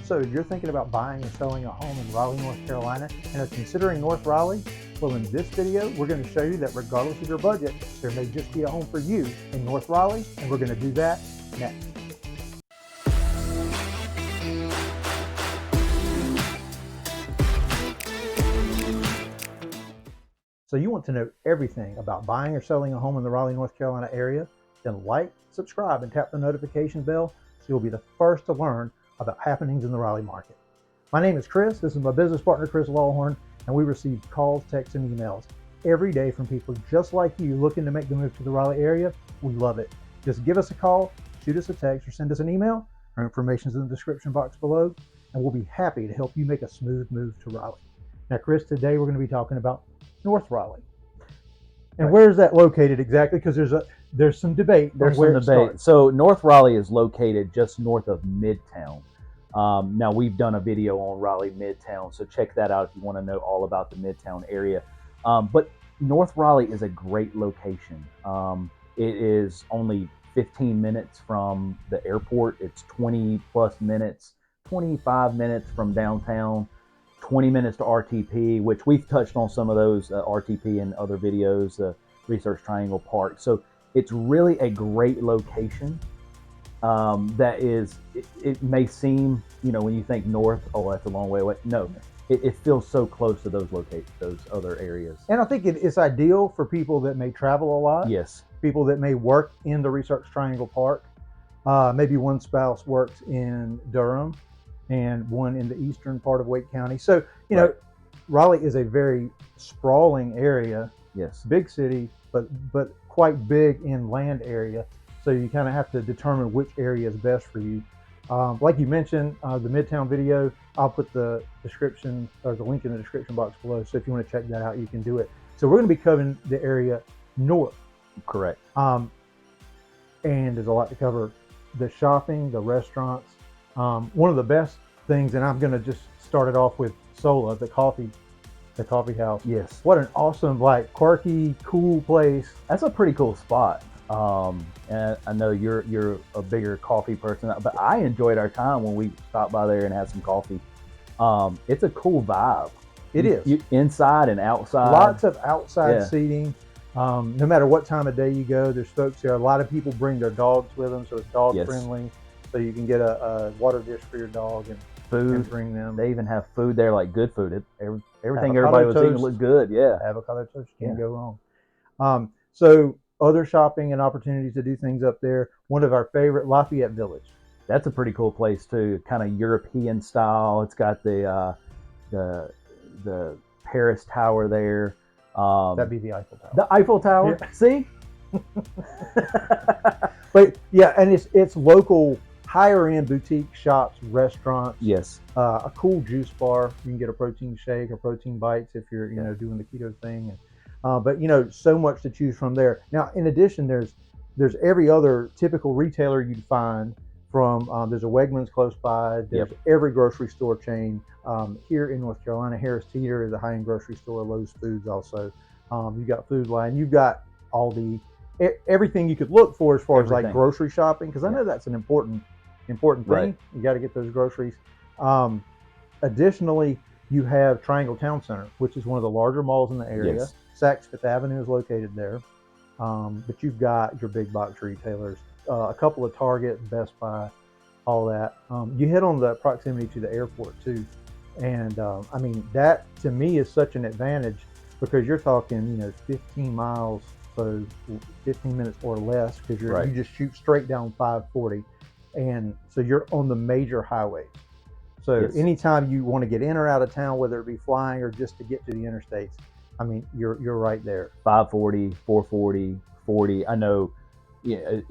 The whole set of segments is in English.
episode you're thinking about buying or selling a home in Raleigh, North Carolina, and are considering North Raleigh, well, in this video, we're going to show you that regardless of your budget, there may just be a home for you in North Raleigh, and we're going to do that next. So you want to know everything about buying or selling a home in the Raleigh, North Carolina area? Then like, subscribe, and tap the notification bell so you'll be the first to learn about happenings in the Raleigh market. My name is Chris. This is my business partner, Chris Lawhorn, and we receive calls, texts, and emails every day from people just like you looking to make the move to the Raleigh area. We love it. Just give us a call, shoot us a text, or send us an email. Our information is in the description box below, and we'll be happy to help you make a smooth move to Raleigh. Now, Chris, today we're going to be talking about North Raleigh. And where is that located exactly? Because there's some debate. So North Raleigh is located just north of Midtown. Now we've done a video on Raleigh Midtown, so check that out if you want to know all about the Midtown area. But North Raleigh is a great location. It is only 15 minutes from the airport. It's 20 plus minutes, 25 minutes from downtown. 20 minutes to RTP, which we've touched on some of those RTP in other videos, Research Triangle Park. So it's really a great location. That is, it may seem, when you think north, oh, that's a long way away. No, it feels so close to those other areas. And I think it's ideal for people that may travel a lot. Yes. People that may work in the Research Triangle Park. Maybe one spouse works in Durham and one in the eastern part of Wake County. So, Right. Raleigh is a very sprawling area. Yes. Big city, but quite big in land area. So you kind of have to determine which area is best for you. Like you mentioned, the Midtown video, I'll put the description or the link in the description box below. So if you want to check that out, you can do it. So we're going to be covering the area north. Correct. And there's a lot to cover. The shopping, the restaurants. One of the best things, and I'm going to just start it off with Sola, the coffee house. Yes. What an awesome, quirky, cool place. That's a pretty cool spot. And I know you're a bigger coffee person, but I enjoyed our time when we stopped by there and had some coffee. It's a cool vibe. It is. Inside and outside. Lots of outside seating. No matter what time of day you go, there's folks there. A lot of people bring their dogs with them, so it's dog friendly. So you can get a water dish for your dog and food. And bring them. They even have food there, like good food. Everything everybody was eating looked good. Yeah. Avocado toast, can't go wrong. So other shopping and opportunities to do things up there. One of our favorite, Lafayette Village. That's a pretty cool place too. Kind of European style. It's got the Paris Tower there. That'd be the Eiffel Tower. The Eiffel Tower. Yeah. See. But yeah, and it's local, higher end boutique shops, restaurants. Yes. A cool juice bar. You can get a protein shake or protein bites if you're doing the keto thing. And, but so much to choose from there. Now, in addition, there's every other typical retailer you'd find from. There's a Wegmans close by. There's every grocery store chain here in North Carolina. Harris Teeter is a high-end grocery store. Lowe's Foods also. You've got Food Line. You've got everything you could look for as far as like grocery shopping, because I know that's an important thing. Right. You got to get those groceries. Additionally, you have Triangle Town Center, which is one of the larger malls in the area. Yes. Saks Fifth Avenue is located there. But you've got your big box retailers, a couple of Target, Best Buy, all that. You hit on the proximity to the airport too. And that to me is such an advantage because you're talking, 15 miles, so 15 minutes or less, because you just shoot straight down 540. And so you're on the major highways. So anytime you want to get in or out of town, whether it be flying or just to get to the interstates, you're right there. 540, 440, 40. I know,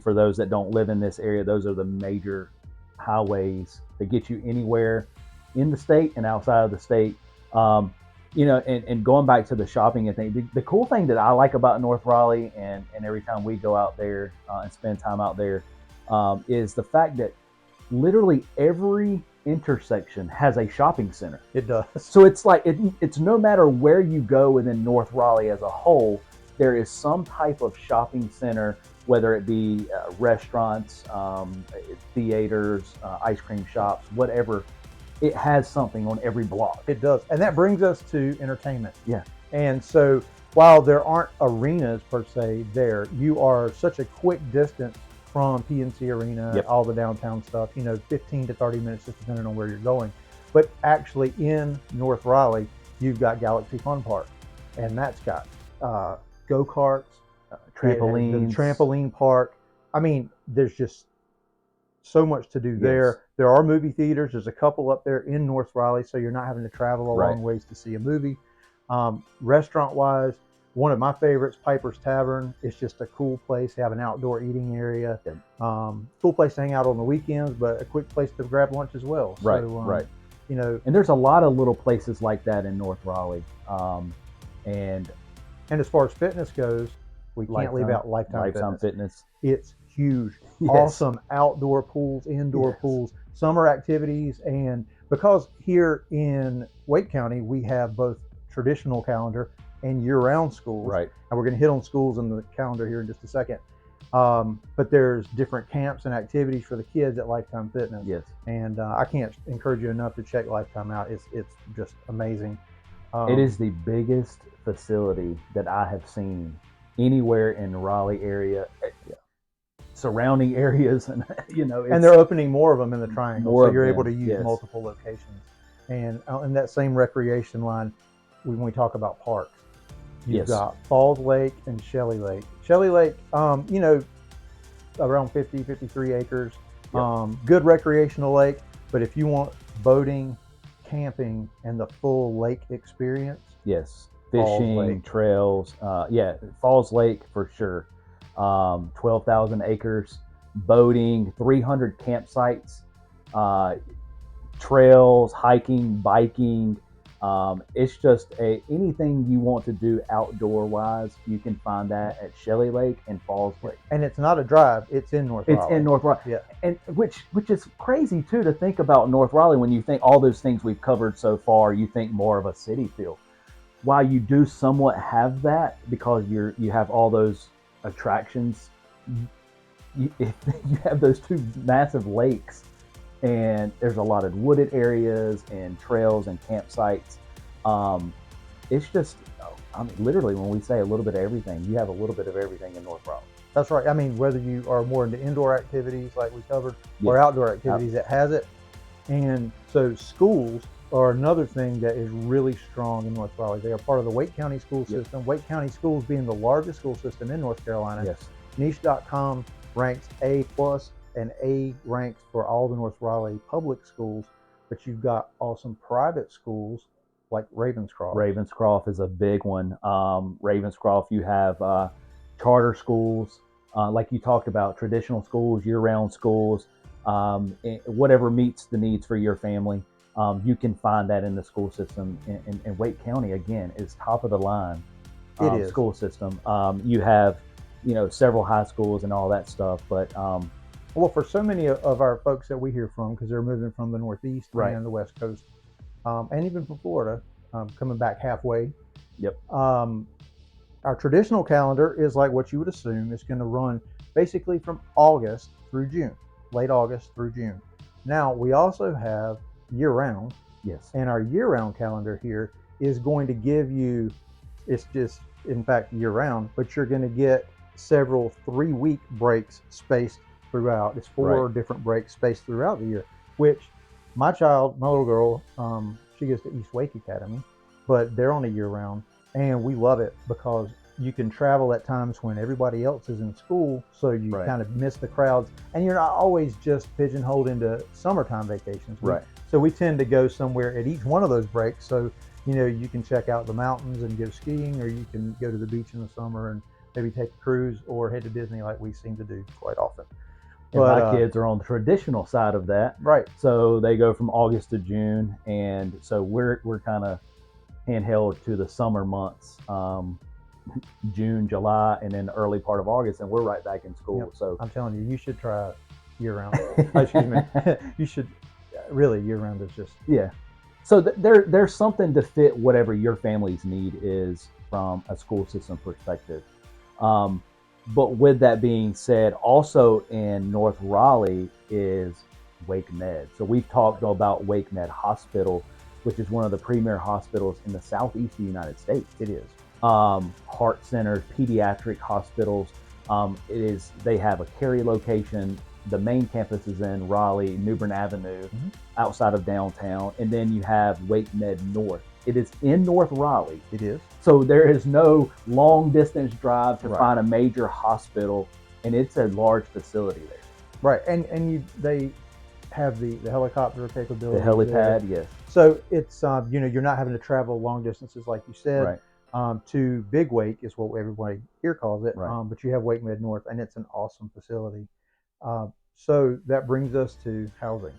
for those that don't live in this area, those are the major highways that get you anywhere in the state and outside of the state. And going back to the shopping and things, the cool thing that I like about North Raleigh and every time we go out there and spend time out there is the fact that literally every intersection has a shopping center. It does. So it's like it's no matter where you go within North Raleigh as a whole, there is some type of shopping center, whether it be restaurants, theaters, ice cream shops, whatever. it has something on every block. It does. And that brings us to entertainment. Yeah. And so while there aren't arenas per se there, you are such a quick distance from PNC Arena, Yep. all the downtown stuff, 15 to 30 minutes, just depending on where you're going. But actually in North Raleigh, you've got Galaxy Fun Park, and that's got go-karts, Trampolines. the trampoline park. I mean, there's just so much to do there. Yes. There are movie theaters. There's a couple up there in North Raleigh, so you're not having to travel a Right. long ways to see a movie. Restaurant-wise, one of my favorites, Piper's Tavern. It's just a cool place. They have an outdoor eating area. Yep. Cool place to hang out on the weekends, but a quick place to grab lunch as well. Right, So, right. And there's a lot of little places like that in North Raleigh. And as far as fitness goes, we can't leave out Lifetime Fitness. It's huge. Yes. Awesome outdoor pools, indoor pools, summer activities. And because here in Wake County, we have both traditional calendar and year-round schools. Right. And we're going to hit on schools in the calendar here in just a second. But there's different camps and activities for the kids at Lifetime Fitness. Yes. And I can't encourage you enough to check Lifetime out. It's just amazing. It is the biggest facility that I have seen anywhere in the Raleigh area, surrounding areas, and and they're opening more of them in the Triangle, more so you're of able to them, use yes. multiple locations. And in that same recreation line, when we talk about parks, you've Yes. got Falls Lake and Shelley Lake. Shelley Lake, around 50, 53 acres, Yep. good recreational lake. But if you want boating, camping, and the full lake experience, Yes, Falls fishing, Lake. trails. Falls Lake for sure. 12,000 acres, boating, 300 campsites, trails, hiking, biking. It's just anything you want to do outdoor wise, you can find that at Shelley Lake and Falls Lake. and it's not a drive; it's in North Raleigh. It's in North Raleigh. Yeah. And which is crazy too to think about North Raleigh when you think all those things we've covered so far, you think more of a city feel. While you do somewhat have that because you have all those attractions, you have those two massive lakes, and there's a lot of wooded areas and trails and campsites. It's just, literally when we say a little bit of everything, you have a little bit of everything in North Raleigh. That's right. I mean, whether you are more into indoor activities like we covered or Yeah. outdoor activities, it has it. And so schools are another thing that is really strong in North Raleigh. They are part of the Wake County school Yep. system. Wake County schools being the largest school system in North Carolina. Yes. Niche.com ranks A+, and A ranks for all the North Raleigh public schools. But you've got awesome private schools like Ravenscroft. Ravenscroft is a big one. Ravenscroft, you have charter schools, like you talked about, traditional schools, year-round schools, whatever meets the needs for your family. You can find that in the school system. In Wake County, again, is top of the line It is. school system. You have, several high schools and all that stuff, but Well, for so many of our folks that we hear from, because they're moving from the Northeast Right. and the West Coast, and even from Florida, coming back halfway. Yep. Our traditional calendar is like what you would assume. It's going to run basically from August through June, late August through June. Now, we also have year-round, yes, and our year-round calendar here is going to give you, it's just, in fact, year-round, but you're going to get several 3-week breaks spaced throughout. It's 4 Right. different breaks spaced throughout the year, which my little girl, she goes to East Wake Academy, but they're on a year-round, and we love it because you can travel at times when everybody else is in school, so you Right. kind of miss the crowds, and you're not always just pigeonholed into summertime vacations. Right. So we tend to go somewhere at each one of those breaks, so you can check out the mountains and go skiing, or you can go to the beach in the summer and maybe take a cruise or head to Disney like we seem to do quite often. And But, my kids are on the traditional side of that. Right. So they go from August to June, and so we're kind of handheld to the summer months, June, July, and then the early part of August, and we're right back in school. Yep. So I'm telling you, you should try year-round. Excuse me. You should really, year-round is just, yeah. So there's something to fit whatever your family's need is from a school system perspective. But with that being said, also in North Raleigh is Wake Med. So we've talked about Wake Med Hospital, which is one of the premier hospitals in the southeast of the United States. It is. Heart centers, pediatric hospitals. They have a Cary location. The main campus is in Raleigh, New Bern Avenue, outside of downtown. And then you have Wake Med North. It is in North Raleigh. It is. So there is no long distance drive to find a major hospital, and it's a large facility there. Right, and they have the helicopter capability. The helipad, yes. So it's you're not having to travel long distances like you said. Right. To Big Wake is what everybody here calls it. Right. But you have Wake Med North, and it's an awesome facility. So that brings us to housing.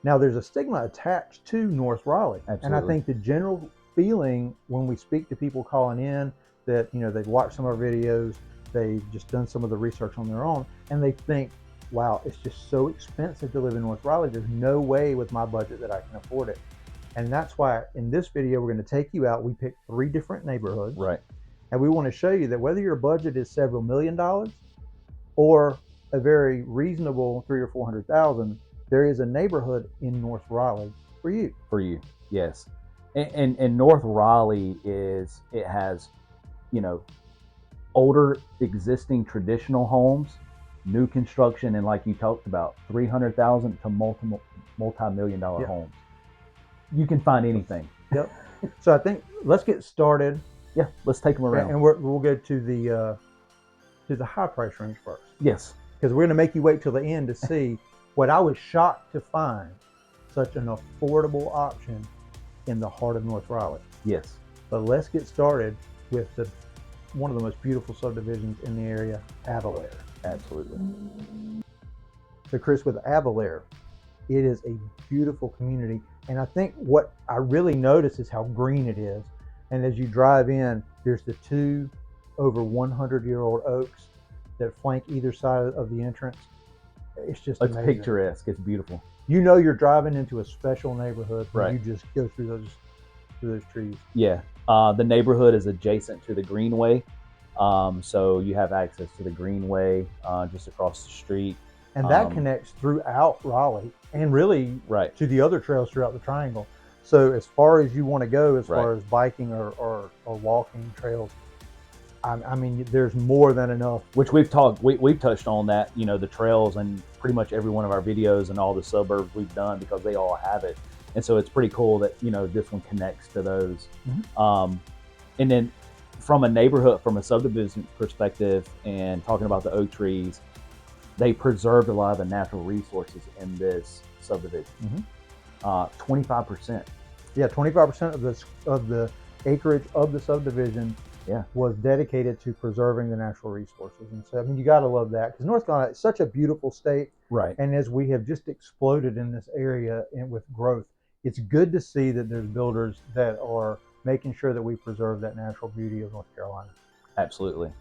Now, there's a stigma attached to North Raleigh. Absolutely. And I think the general feeling when we speak to people calling in that, they've watched some of our videos, they've just done some of the research on their own, and they think, wow, it's just so expensive to live in North Raleigh. There's no way with my budget that I can afford it. And that's why in this video, we're going to take you out. We picked 3 different neighborhoods. Right. And we want to show you that whether your budget is several $1 million or a very reasonable $300,000 or $400,000, there is a neighborhood in North Raleigh for you. For you, yes. And North Raleigh has, older existing traditional homes, new construction, and like you talked about, $300,000 to multi-million-dollar homes. You can find anything. Yep. So I think let's get started. Yeah, let's take them around. And we'll go to the high price range first. Yes. Because we're going to make you wait till the end to see what I was shocked to find, such an affordable option in the heart of North Raleigh. Yes. But let's get started with one of the most beautiful subdivisions in the area, ALLERGIES. Absolutely. So Chris, with ALLERGIES, it is a beautiful community. And I think what I really notice is how green it is. And as you drive in, there's the 2 over 100-year-old oaks that flank either side of the entrance. It's just amazing. Picturesque. It's beautiful. You're driving into a special neighborhood when right. you just go through those trees. Yeah. The neighborhood is adjacent to the Greenway. So you have access to the Greenway just across the street. And that connects throughout Raleigh and really to the other trails throughout the triangle. So as far as you want to go, as far as biking or walking trails, I mean, there's more than enough. Which we've touched on that, the trails and pretty much every one of our videos and all the suburbs we've done because they all have it. And so it's pretty cool that, this one connects to those. And then from a subdivision perspective and talking about the oak trees, they preserved a lot of the natural resources in this subdivision. 25%. Yeah, 25% of the acreage of the subdivision was dedicated to preserving the natural resources. And so, I mean, you got to love that because North Carolina is such a beautiful state. Right. And as we have just exploded in this area and with growth, it's good to see that there's builders that are making sure that we preserve that natural beauty of North Carolina. Absolutely.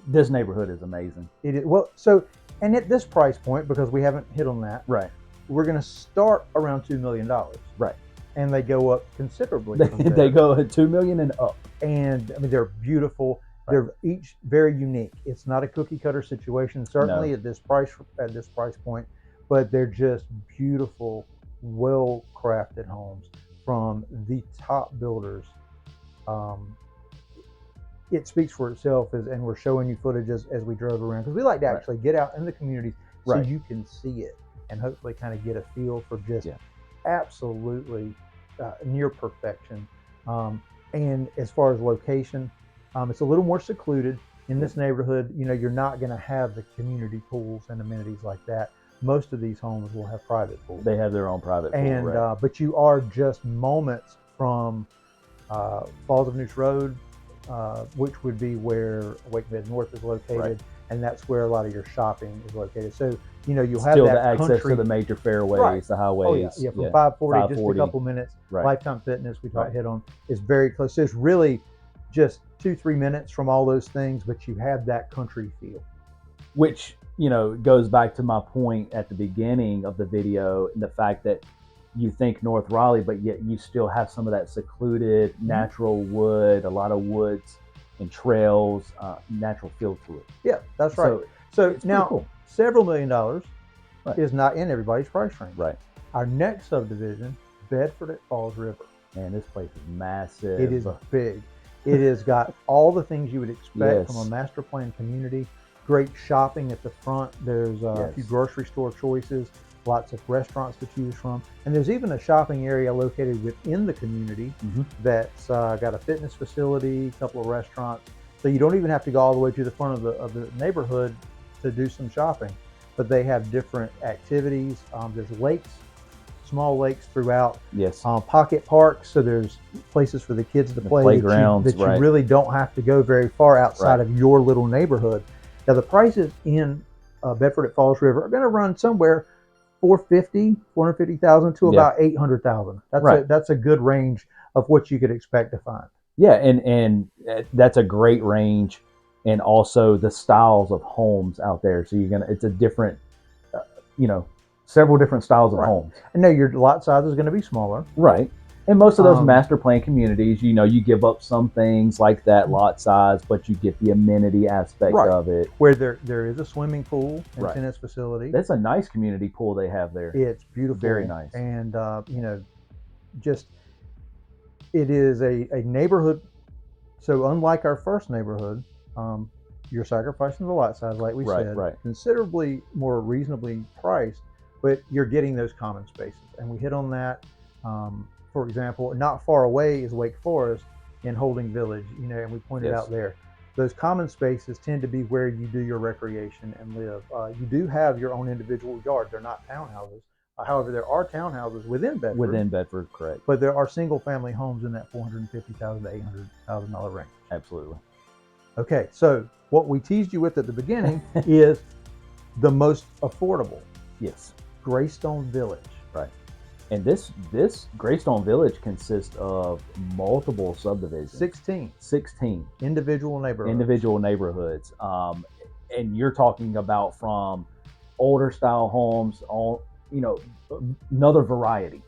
This neighborhood is amazing. It is. Well, so, and at this price point, because we haven't hit on that, we're going to start around $2 million. Right. And they go up considerably. They go at $2 million and up. And I mean, they're beautiful. They're each very unique. It's not a cookie cutter situation, certainly at this price point, but they're just beautiful, well crafted homes from the top builders. It speaks for itself, and we're showing you footage as we drove around because we like to actually get out in the communities so you can see it and hopefully kind of get a feel for just absolutely near perfection. And as far as location, it's a little more secluded in this neighborhood. You're not going to have the community pools and amenities like that. Most of these homes will have private pools. They have their own private pool, and but you are just moments from Falls of Noose Road, which would be where Wake Med North is located, and that's where a lot of your shopping is located. So you'll have still that the access country to the major fairways, the highways. Oh, yeah, from 540, just a couple minutes. Lifetime Fitness we hit on is very close. So it's really just 2-3 minutes from all those things, but you have that country feel. Which goes back to my point at the beginning of the video, the fact that you think North Raleigh, but yet you still have some of that secluded natural wood, a lot of woods and trails, natural feel to it. Yeah, that's right. So It's pretty now cool. several $1,000,000 Right. is not in everybody's price range. Right. Our next subdivision, Bedford at Falls River. Man, this place is massive. It is big. It has got all the things you would expect from a Yes. master plan community. Great shopping at the front. There's a few Yes. grocery store choices, lots of restaurants to choose from, and there's even a shopping area located within the community Mhm. that's got a fitness facility, a couple of restaurants. So you don't even have to go all the way to the front of the neighborhood to do some shopping. But they have different activities. There's lakes, small lakes throughout. Yes. Pocket parks, so there's places for the kids to play playgrounds, that you right. really don't have to go very far outside Right. of your little neighborhood. Now the prices in Bedford at Falls River are going to run somewhere 450,000 to Yeah. about 800,000. Right. That's a good range of what you could expect to find. Yeah, and that's a great range, and also the styles of homes out there. So it's a different, you know, several different styles of Right. homes. I know your lot size is going to be smaller. Right. And most of those Um, master plan communities, you give up some things like that lot size, but you get the amenity aspect Right. of it. Where there is a swimming pool and Right. tennis facility. That's a nice community pool they have there. It's beautiful. Very nice. And, just it is a neighborhood. So unlike our first neighborhood, you're sacrificing the lot size, like we Right, said, right. considerably more reasonably priced, but you're getting those common spaces. And we hit on that. For example, not far away is Wake Forest in Holding Village, and we pointed Yes. out there. Those common spaces tend to be where you do your recreation and live. You do have your own individual yard. They're not townhouses. However, there are townhouses within Bedford. Within Bedford, correct. But there are single-family homes in that $450,000 to $800,000 range. Absolutely. Okay, so what we teased you with at the beginning is the most affordable, Yes. Greystone Village. Right. And this Greystone Village consists of multiple subdivisions. 16 individual neighborhoods. And you're talking about from older style homes, another variety.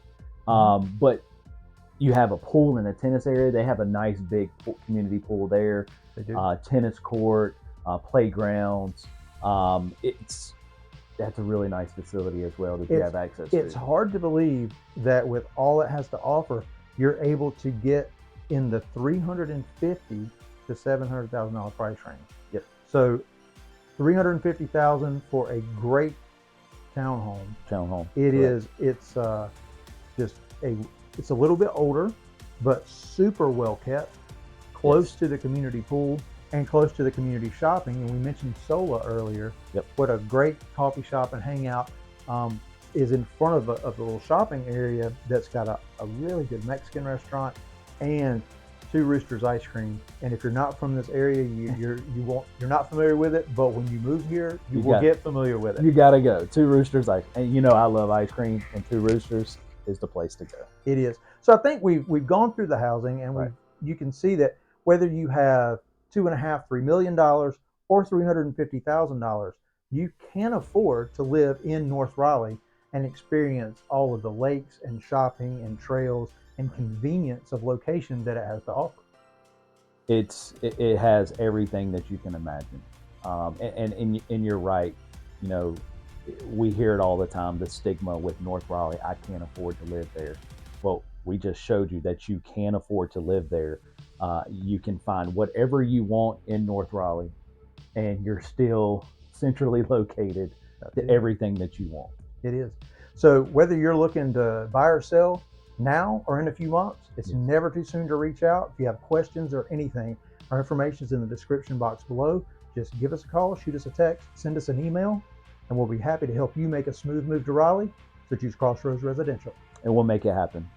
But you have a pool and a tennis area. They have a nice big community pool there. They do. Tennis court, playgrounds. That's a really nice facility as well that you have access to. It's hard to believe that with all it has to offer, you're able to get in the $350,000 to $700,000 price range. Yep. So $350,000 for a great townhome. It is. It's it's a little bit older, but super well kept, close to the community pool and close to the community shopping. And we mentioned Sola earlier. Yep. What a great coffee shop and hangout is in front of a little shopping area that's got a really good Mexican restaurant and Two Roosters ice cream. And if you're not from this area, you're not familiar with it. But when you move here, you will get familiar with it. You gotta go. Two Roosters ice, and I love ice cream, and Two Roosters is the place to go. It is. So I think we've gone through the housing, and you can see that whether you have $2.5–3 million or $350,000, you can afford to live in North Raleigh and experience all of the lakes and shopping and trails and convenience of location that it has to offer. It has everything that you can imagine, and you're right. We hear it all the time, the stigma with North Raleigh. I can't afford to live there. Well, we just showed you that you can afford to live there. You can find whatever you want in North Raleigh, and you're still centrally located to everything that you want. It is. So whether you're looking to buy or sell now or in a few months, it's never too soon to reach out. If you have questions or anything, our information is in the description box below. Just give us a call, shoot us a text, send us an email, and we'll be happy to help you make a smooth move to Raleigh. So choose Crossroads Residential. And we'll make it happen.